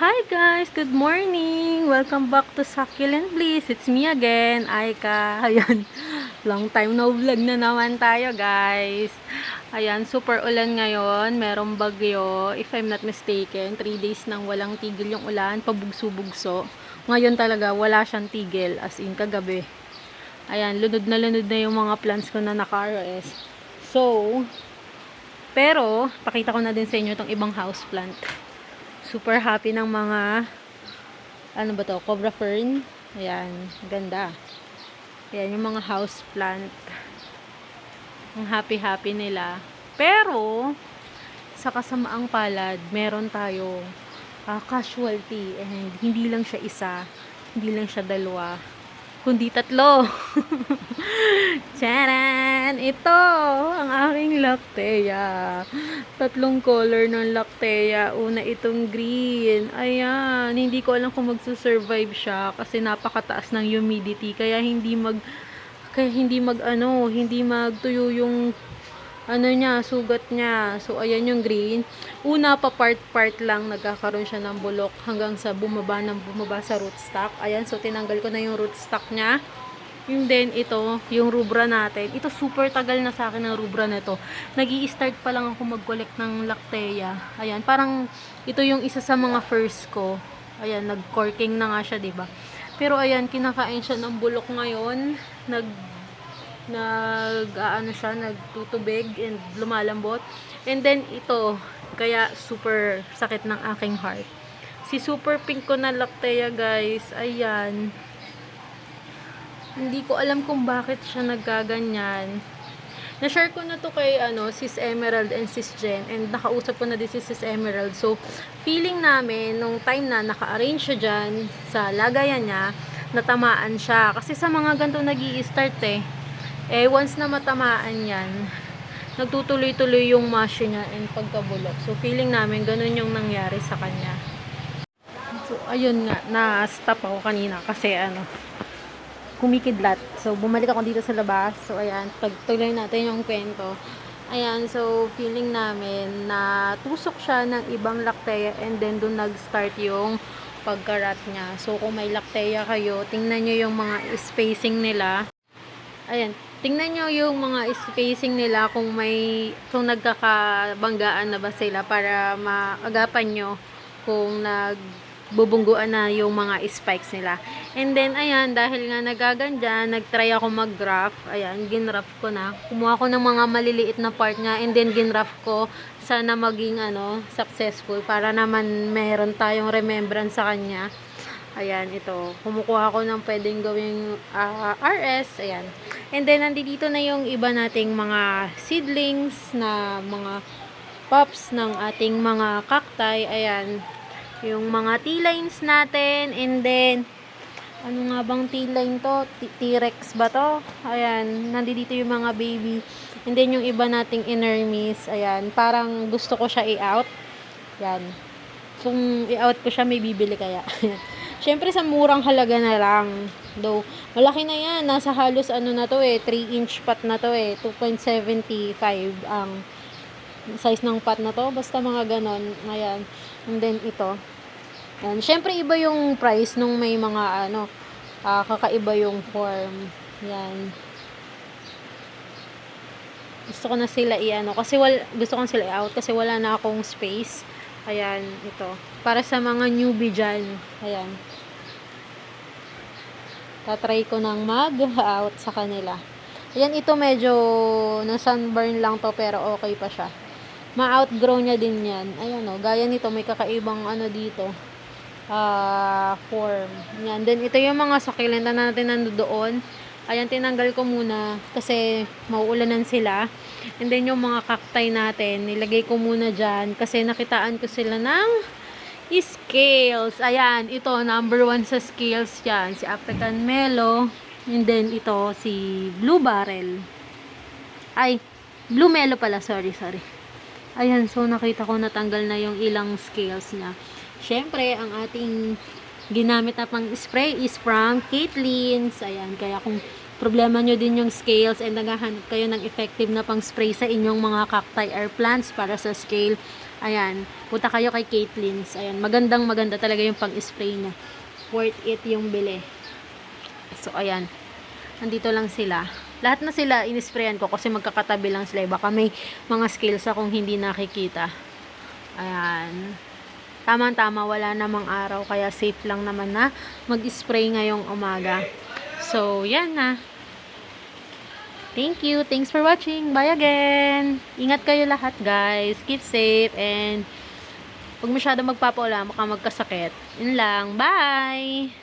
Hi guys! Good morning! Welcome back to Succulent Bliss. It's me again, Aika. Ayan, long time no vlog na naman tayo guys. Ayan, super ulan ngayon. Merong bagyo. If I'm not mistaken, 3 days nang walang tigil yung ulan. Pabugso-bugso. Ngayon talaga, wala siyang tigil. As in, kagabi. Ayan, lunod na yung mga plants ko na naka-RS. So, pero, pakita ko na din sa inyo itong ibang houseplant. Super happy ng mga ano ba to, cobra fern. Ayan, ganda. Ayan yung mga house plant. Ang happy nila. Pero sa kasamaang palad, meron tayo casualty, and hindi lang siya isa, hindi lang siya dalawa, kundi 3. Charan! Ito ang aking Lactea. 3 color ng Lactea. Una itong green. Ayan, hindi ko alam kung magsusurvive siya kasi napakataas ng humidity, kaya hindi magtuyo yung niya, sugat niya. So ayan yung green. Una pa part lang nagkakaroon siya ng bulok hanggang sa bumaba sa rootstock. Ayan, so tinanggal ko na yung rootstock niya. Yung then ito, yung rubra natin. Ito super tagal na sa akin ng rubra nito. Nag-i-start pa lang ako mag-collect ng Lactea. Ayan, parang ito yung isa sa mga first ko. Ayan, nag-corking na nga siya, 'di ba? Pero ayan, kinakain siya ng bulok ngayon. Nagtutubig and lumalambot. And then ito, kaya super sakit ng aking heart. Si super pink ko na Lactea, guys. Ayan. Hindi ko alam kung bakit siya nagkaganyan. Na-share ko na to kay Sis Emerald and Sis Jen, and nakausap ko na din si Sis Emerald. So, feeling namin nung time na naka-arrange siya dyan sa lagayan niya, natamaan siya. Kasi sa mga ganito nag-i-start once na matamaan yan, nagtutuloy-tuloy yung mash niya and pagkabulok. So, feeling namin ganun yung nangyari sa kanya. So, ayun nga, na-stop ako kanina kasi kumikidlat. So, bumalik ako dito sa labas. So, ayan, pagtuloy natin yung kwento. Ayan, so, feeling namin na tusok siya ng ibang Lactea, and then doon nag-start yung pagkarat niya. So, kung may Lactea kayo, tingnan nyo yung mga spacing nila. Ayan, tingnan nyo yung mga spacing nila kung nagkakabanggaan na ba sila para maagapan nyo kung nagbubungguan na yung mga spikes nila. And then, ayan, dahil nga nagaganda, nagtry ako mag-graft. Ayan, ginraft ko na. Kumuha ko ng mga maliliit na part niya, and then ginraft ko. Sana maging, successful, para naman meron tayong remembrance sa kanya. Ayan, ito. Kumukuha ko ng pwedeng gawing RS. Ayan. And then, nandito na yung iba nating mga seedlings na mga pops ng ating mga cacti. Ayan. Yung mga T-lines natin. And then, ano nga bang T-line to? T-Rex ba to? Ayan, nandito yung mga baby. And then yung iba nating inermis, ayan, parang gusto ko siya i-out. Ayan. Kung i-out ko siya, may bibili kaya. Syempre sa murang halaga na lang. Though, malaki na yan. Nasa halos na to 3-inch pot na to 2.75 ang size ng pot na to. Basta mga ganon. Ayan. And then ito. Yan. Siyempre, iba yung price nung may mga kakaiba yung form. Yan. Gusto ko na sila gusto ko sila i-out kasi wala na akong space. Ayan, ito. Para sa mga newbie dyan. Ayan. Tatry ko nang mag-out sa kanila. Ayan, ito medyo na sunburn lang to, pero okay pa siya. Ma-outgrow niya din yan. Ayan gaya nito, may kakaibang dito. Form. Yan. Then, ito yung mga succulent na natin nandoon. Ayan, tinanggal ko muna kasi mauulanan sila. And then, yung mga cacti natin, nilagay ko muna dyan kasi nakitaan ko sila ng scales. Ayan, ito, number 1 sa scales yan. Si African Melo. And then, ito, si Blue Barrel. Ay, Blue Melo pala. Sorry. Ayan, so nakita ko natanggal na yung ilang scales niya. Siyempre, ang ating ginamit na pang spray is from Caitlin's. Ayan, kaya kung problema nyo din yung scales and naghahanap kayo ng effective na pang spray sa inyong mga cacti or plants para sa scale, Ayan, punta kayo kay Caitlin's. Ayan, maganda talaga yung pang-spray niya. Worth it yung bili. So, ayan. Nandito lang sila. Lahat na sila inisprayan ko kasi magkakatabi lang sila. Baka may mga skills akong hindi nakikita. Ayan. Tamang-tama, wala namang araw. Kaya safe lang naman na mag-spray ngayong umaga. So, yan na. Thank you. Thanks for watching. Bye again. Ingat kayo lahat, guys. Keep safe and huwag masyado magpapaulan, baka magkasakit. Yun lang. Bye!